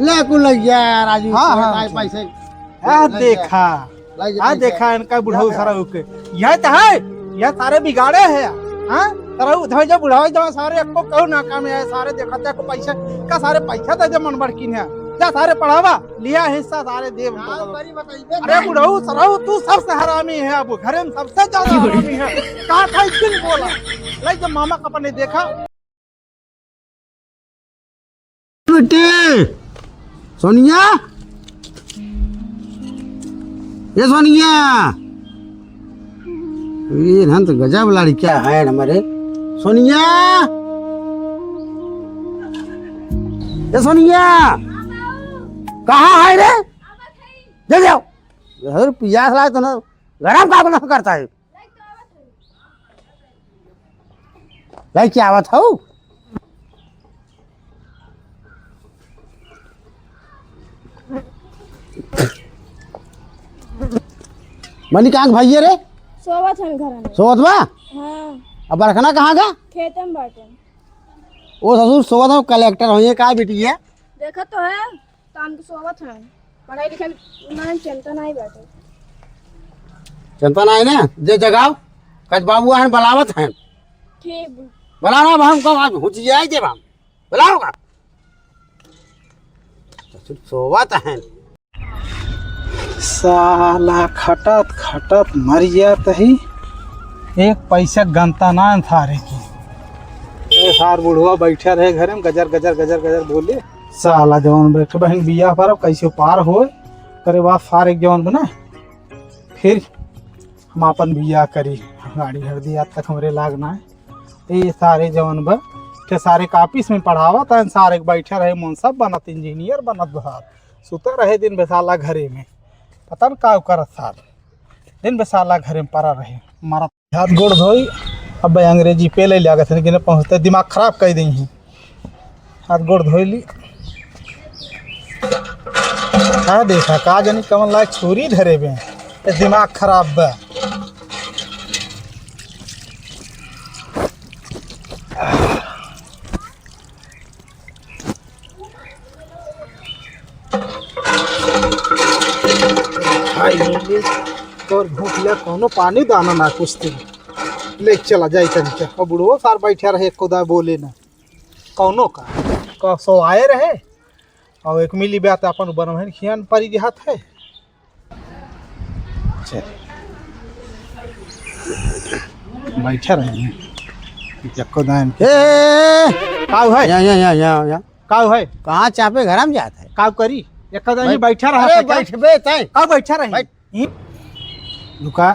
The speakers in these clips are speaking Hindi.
ले कुल लग गया राजू। हाँ, पैसे देखा इनका बुढ़ाऊ सारा होके यह तो है, यह सारे बिगाड़े है। हाँ तरह उधर जो बुढ़ाऊ जो सारे आपको कहो नाकाम है, सारे देखते को पैसा का सारे पैसा दे दे मन बड़किन है जा सारे पढ़ावा लिया हिस्सा सारे दे। अरे बुढ़ाऊ सराऊ तू सबसे हरामी है, अब घर में सबसे ज्यादा हरामी है। कहा था इस दिन बोला लाइक जब मामा का अपने देखा। बेटे सोनिया, ये सोनिया, ये ना तो गजब लड़किया है हमारे। सोनिया, ये सोनिया कहाँ है रे? जल्दी जाओ, घर पियास लाए तो ना गरम का बना करता है। लाइक क्या आवत हो? मनी कहाँ भैया रे? सोवत है घर में। सोवत बा? हाँ। अब रखना कहाँ का? खेत में बाटे। ओ ससुर सोवत हो, कलेक्टर हो ये का बेटी है? देखा तो है, काम की सोवत है। पढ़ाई लिखाई में चिंता नहीं बाटे। चिंता नहीं ना, जे जगाओ कच बाबू हैं बलावत हैं। ठीक बुलाना हम कब आज हुच जाए जे हम बुलाओगा। ससुर सोवत हैं। साला खटत खटत मर गया तही एक पैसा गंता ना थारे की। ए सार बुढ़वा बैठा रहे घर में गजर गजर गजर गजर बोले। साला जवान बैठ बहन बिया पर कैसे पार हो करे बात सार एक जवान बना फिर हम अपन बिया करी गाड़ी हर दिया तक हमरे लागना है। ये सारे जवान बा के सारे ऑफिस में पढ़ावा था, सारे बैठा रहे मुंसब बनत इंजीनियर बनत बाहर सुता रहे दिन बेसाला घरे में पता न का करत सार दिन बेसाला घरे में पड़ा रहे मारा हाथ गोड़ धोई। अब अंग्रेजी पे ले लिया लेकिन पहुँचते दिमाग खराब कर दी है। हाथ गोड़ धोई ली हाँ देखा का जानी कमन लायक छुरी धरे बे दिमाग खराब बा। और भूख लिया कोनो पानी दाना ना कुछ दिन ले चला जाए तरीका। और बुढ़ो सार बैठा रहे खुदा बोले ना कौनो का सो आए रहे और एक मिली बात अपन बनवे खियान परी देहात है। बैठा रहे हैं खुदान काऊ है यहाँ काऊ है कहाँ चापे घर में जाता है काऊ करी एक बैठा रहा बैठबे तय काऊ बैठा रहे रुका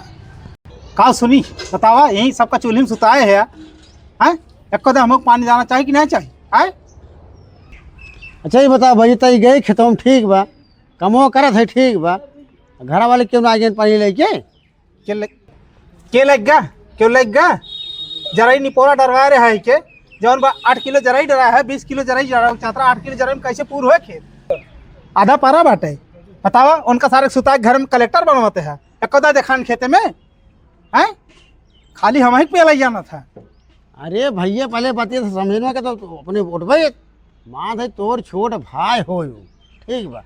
का सुनी बतावा यही सबका चूल्हे में सुताए है हैं एक हमको पानी जाना चाहिए कि नहीं चाहिए है। अच्छा ये बता भाई तई गए खेतों में ठीक बा कमो करत है ठीक बा घर वाले क्यों ना आगे पानी लेके के लग गया जराई निपोरा डरवा रहा है के जौन 8 किलो जराई डरा है 20 किलो जराई डरा चाहता 8 किलो जराई में कैसे पूर हुए खेत आधा पारा बाटे बतावा उनका सारे सुता घर में कलेक्टर बनवाते हैं एक देखान खेते में हैं खाली हम ही पे जाना था। अरे भैया पहले बतिए समझ में तो अपने उठबे माँ थे तोर छोट भाई हो ठीक बा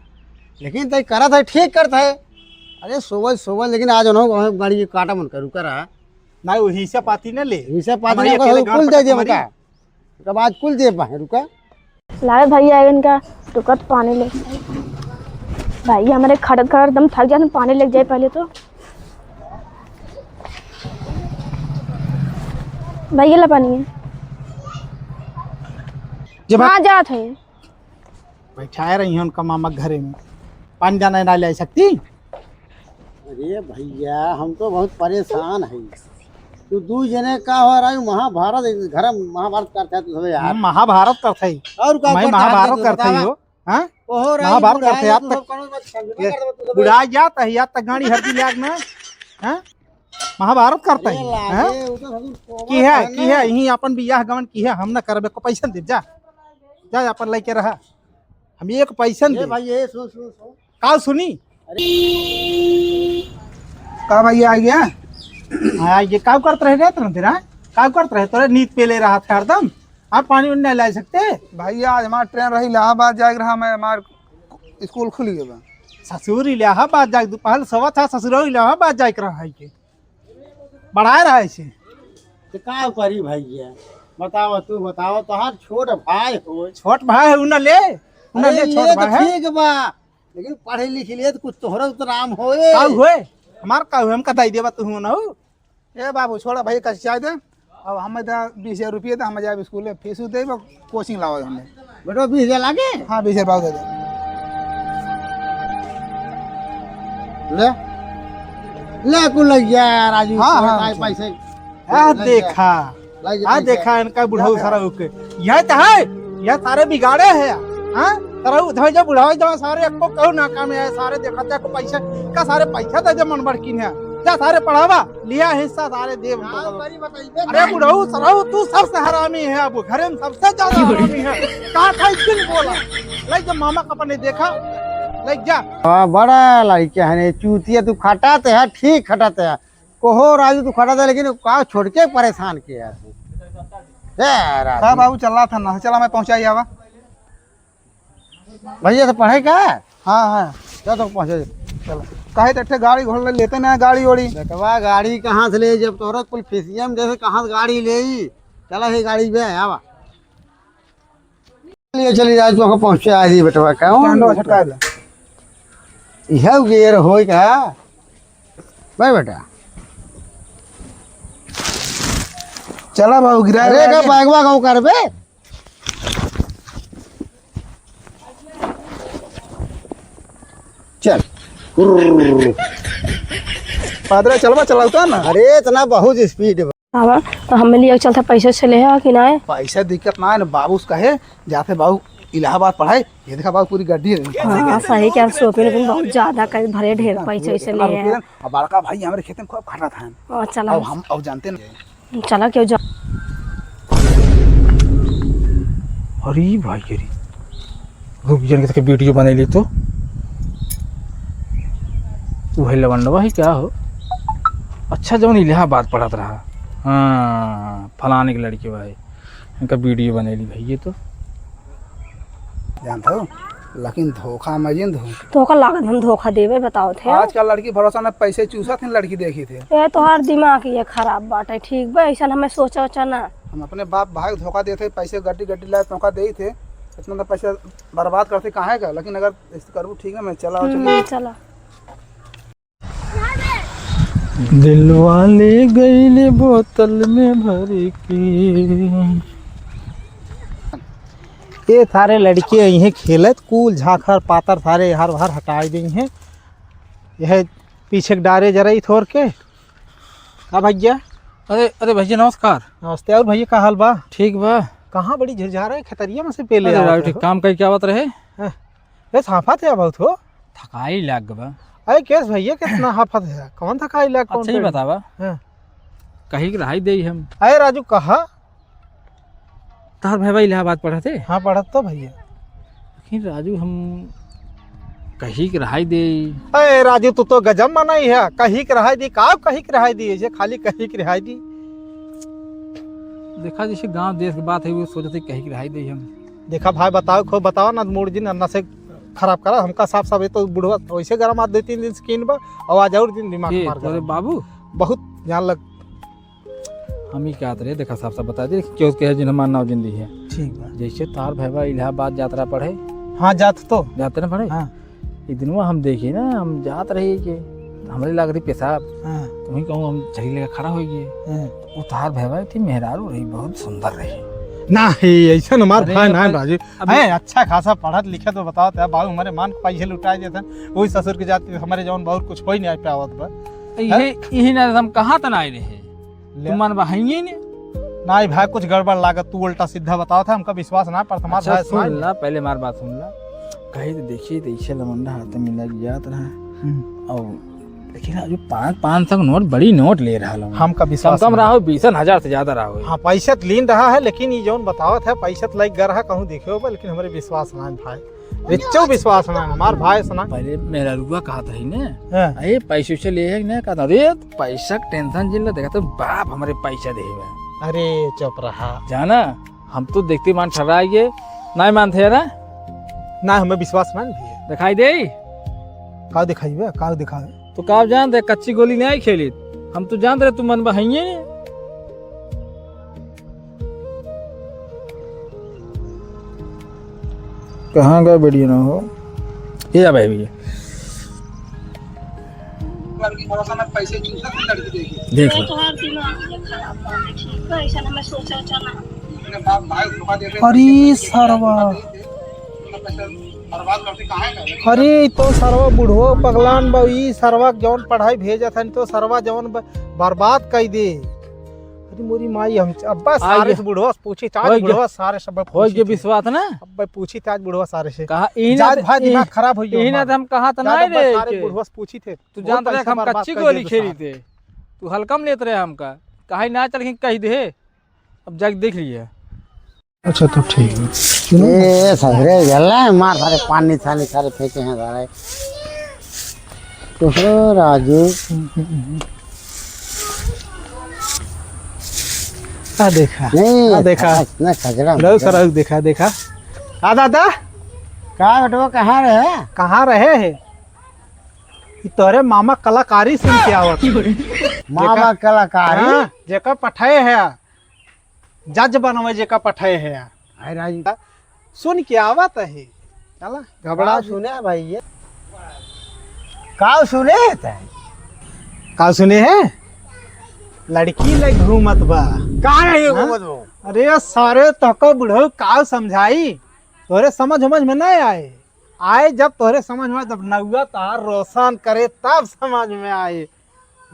लेकिन तय करत है ठीक करता है। अरे सोवल सोवल लेकिन आज उन्होंने गाड़ी के काटा मन करू करा ना वो हिस्सा पाती न ले हिस्सा पाती कुल दे दिया बता कब आज कुल दे पाए रुका लाए भैया आए इनका रुकत पानी ले भाई हमारे खड़क खड़क दम थक जाते पानी लग जाए पहले तो भैया ला पानी है जब हाँ जात है बैठाए रही हैं उनका मामा घरे में पानी जाना ना ले सकती। अरे भैया हम तो बहुत परेशान है तू दू जने का हो रहा है महाभारत घर में महाभारत करता है तो यार महाभारत करता है और मैं महाभारत करता ही हो हाँ महाभारत करते आप तक बुढ़ा जाता है या तक गाड़ी हर दी लाग ना हाँ महाभारत करता है की है यही अपन बियाह गमन की है हम ना करबे को पैसा दे जा जा अपन लेके रहा हम एक पैसा दे भाई ये सुन सुन का सुनी का भैया आ गया हाँ ये का करते रह गए तेरा का करते रहे तोरे नींद पे ले रहा था हरदम आप पानी नहीं ला सकते भैया आज हमारा ट्रेन रही इलाहाबाद जाए रहा मैं हमारे स्कूल खुल गए बा ससुर इलाहाबाद जाए दोपहर सवा था ससुर इलाहाबाद जाए रहा है के बढ़ाए रहा है तो का करी भैया बताओ तू बताओ तोहार छोट भाई हो छोट भाई है उन्हें ले छोट भाई है ठीक बा लेकिन पढ़े लिख लिए तो कुछ तोहरा तो नाम होए का हुए हमार का हुए हम कताई देबा तू ना हो ए बाबू छोड़ा भाई का चाय दे अब हम 20,000 रुपये हम जाए स्कूल फीस दे कोचिंग लाओ हमने बेटो 20,000 लागे हाँ 20,000 दे दे ले ले कुल यार राजू हाँ, हाँ, पैसे देखा देखा इनका बुढ़ाऊ सारा ओके यह तो है यह सारे बिगाड़े है हाँ तरह उधर जब बुढ़ाऊ जब सारे को कहू ना काम है सारे देखा जा को पैसा का सारे पैसा दे जब मन बड़किन है जा सारे पढ़ावा लिया हिस्सा सारे देव अरे बुढ़ाऊ सराऊ तू सबसे हरामी है अब घर में सबसे ज्यादा हरामी है का दिल बोला लाइक जब मामा का अपने देखा लाइक जा बड़ा लड़का है चूतिया तू खटाते है ठीक खटाते है कोहो राजू तू खटाते है लेकिन का छोड़ के परेशान किया का बाबू चल रहा था ना चला मैं पहुंचाई आवा भैया तो पढ़े का हाँ हाँ क्या तो पहुंचे चलो कहे तो गाड़ी घोड़ लेते ना गाड़ी ओड़ी बेटवा गाड़ी कहाँ से ले जब तोरा कुल फीसियम जैसे कहाँ से गाड़ी ले चला ही गाड़ी में आवा चली आज तो पहुंचे आई बेटवा स्टैंडो झटका ले यह गेर हो का भाई बेटा चला बाबू गिरा अरे का बैगवा गाँव करबे चल पादरा चलवा चलाता ना अरे इतना बहुत स्पीड बाबा तो हमें लिए चलता पैसे से ले कि ना है पैसा दिक्कत ना है ना बाबू उसका है जाते बाबू इलाहाबाद पढ़ाए ये देखा बाबू पूरी गड्डी है हाँ सही क्या सोपे लेकिन बहुत ज्यादा कर भरे ढेर पैसे वैसे ले हैं अब बड़का भाई हमारे खेत में खूब खड़ा था चला अब हम अब जानते ना चला क्यों जा अरे भाई अरे रुक जन के वीडियो बना ली तो वही लवंडवा ही क्या हो अच्छा जब इलाहाबाद पढ़त रहा हाँ फलाने की लड़की भाई इनका वीडियो बनेली भाई ये तो जानता हो लेकिन धोखा मजिन धोखा लागत हम धोखा देवे बताओ थे आजकल लड़की भरोसा ना पैसे चूसा थे लड़की देखी थे ये तो हर दिमाग ये खराब बात है ठीक बा ऐसा हमें सोचा ना हम अपने बाप भाई धोखा देते पैसे गड्डी गड्डी लाए धोखा दे थे इतना पैसा बर्बाद करते कहाँ का लेकिन अगर करूँ ठीक है मैं चला चला दिल वाले गईले बोतल में भर के ये सारे लड़के यहीं खेलत कूल झाखर पातर सारे हर हर हटाई दी हैं यह पीछे डारे जरा ही थोड़ के का भैया अरे अरे भैया नमस्कार। नमस्ते। और भैया का हाल बा? ठीक बा। कहाँ बड़ी झरझार है खतरिया में से पहले ठीक काम कई क्या बात रहे ये हाफत है बहुत हो थकाई लाग बा। अरे कैस भैया कितना हाफत है कौन थकाई लाग कौन अच्छा ही बतावा हाँ। कहीं की रहाई दे हम अरे राजू कहा तार भाई इलाहाबाद पढ़ा थे हाँ पढ़त तो भैया लेकिन राजू हम कहीं की रहाई दे। अरे राजू तू तो गजब मनाई है कहीं की रहाई दी का कहीं की रहाई दी है खाली कहीं की रहाई दी देखा जैसे गांव देश की बात है वो सोचते कहीं की रहाई दे हम। देखा भाई बताओ खूब बताओ ना मूड दिन अन्ना से खराब करा हमका साफ साफ तो बुढ़वा वैसे गरम आज 2-3 दिन स्किन बा और आज और दिन दिमाग मार अरे बाबू बहुत जान लग हम ही क्या रहे देखा साफ साफ बता दे क्यों कहे जिन हमारा नाव जिंदगी है ठीक बा जैसे तार भैया इलाहाबाद यात्रा पढ़े हाँ जात तो जाते ना पढ़े हाँ एक दिन हम देखिए ना हम जात रहे कि हमारे लग रही पेशाब हाँ तुम्हें कहूँ हम झड़ी लेकर खड़ा हो गए वो तार भैया थी मेहरारू रही बहुत सुंदर रही ना ही ऐसा हमारे भाई ना राजू है अच्छा खासा पढ़त लिखा तो बताओ तो बाबू हमारे मान को पैसे लुटाए देते वही ससुर के जाते हमारे जौन बहुत कुछ हो ही नहीं पावत बा यही ना हम कहाँ तक आए रहे तुम मन भाई ने नहीं भाई कुछ गड़बड़ लागत तू उल्टा सीधा बताओ था हमका विश्वास ना पर तुम्हारा भाई सुन ला पहले मार बात सुन ला कहीं तो देखिए तो इसे लमंडा हाथ में लग जाता रहा और लेकिन आज 500 नोट बड़ी नोट ले रहा हूँ हमका विश्वास कम रहा हो 20,000 से ज्यादा रहा हो। हाँ पैसा लीन रहा है लेकिन ये जौन बतावत है पैसा लग गया रहा कहूँ देखे हो लेकिन हमारे विश्वास ना भाई रिच्चो विश्वास ना हमार भाई सुना पहले मेरा रुआ कहा था ही ने अरे पैसे से ले है ना कहा अरे पैसा टेंशन जिन देखा तो बाप हमारे पैसा दे अरे चुप रहा जाना हम तो देखते मान ठहराएंगे नहीं मानते है ना ना हमें विश्वास ना भैया। दिखाई दे का दिखाइबे का दिखावे? तो का जान दे कच्ची गोली नहीं खेली हम तो जान रहे तू मन बहाइए कहाँ गए बढ़िया ना हो ये जा भाई भैया देख लो अरे सरवा, अरे तो सरवा बुढ़ो पगलान बा ई सरवा जौन पढ़ाई भेजत हन तो सरवा जौन बर्बाद कर दे। अरे मोरी माई हम अब्बा सारे से बुढ़वा पूछी आज बुढ़वा सारे सब हो गए विश्वास ना अब्बा पूछी आज बुढ़वा सारे से कहा ई जात भाई दिमाग खराब हो यही ना हम कहा था ना रे सारे बुढ़वा पूछी थे तू जानता है हम कच्ची गोली खेली थे तू हल्का में लेते रहे हमका कहा ना चल कह दे अब जाके देख लिया। अच्छा तो ठीक है ये सगरे जल्ला है मार सारे पानी थाली सारे फेंके हैं सारे तो राजू देखा नहीं देखा ना खजरा लो सर देखा देखा आ दादा का बेटवा कहाँ रहे कहाँ रहे है तोरे मामा कलाकारी सुन के आवत मामा कलाकारी जेका पठाए है जज बनवे जेका पठाए है अरे राजू सुन के आवत है चला घबरा सुने भाई ये का सुने है का सुने है लड़की ले घूमत बा कहाँ है घूमत वो अरे सारे तको बुढ़ो का समझाई तोरे समझ में नहीं आए जब तोरे समझ में जब नौआ तार रोशन करे तब समझ में आए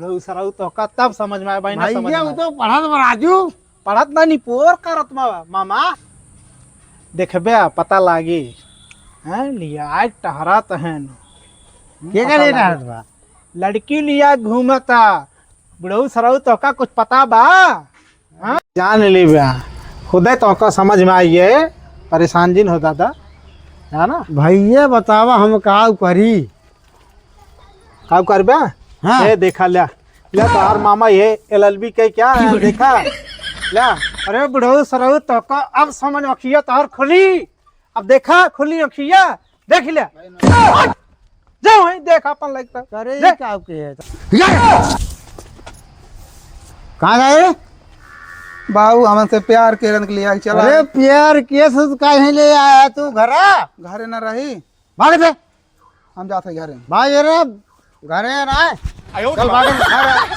सराउ तो का तब समझ में आए भाई ना समझ में तो पढ़त बा राजू पढ़त ना नहीं पोर करत मामा देखबे पता लागी हैं लिया आज टहरत हैं के का ले टहरत बा लड़की लिया घूमता बुढ़ऊ सराउ तो का कुछ पता बा हाँ? जान ली बा खुदे तो का समझ में आई है परेशान जिन हो दादा है ना भैया बतावा हम का करी का करबे हाँ। ये देखा ले तोहार मामा ये LLB के क्या है देखा ले अरे बुढ़ऊ सराउ तो का अब समझ अखिया तोहार खुली अब देखा खुली अखिया देख ले जाओ देख अपन लगता करे का के है कहाँ गए बाबू हमसे प्यार के रंग लिया चला अरे प्यार केस काहे ले आया तू घरा घरे न रही भाग दे हम जाते घरे भाग रे घरे ना चल भाग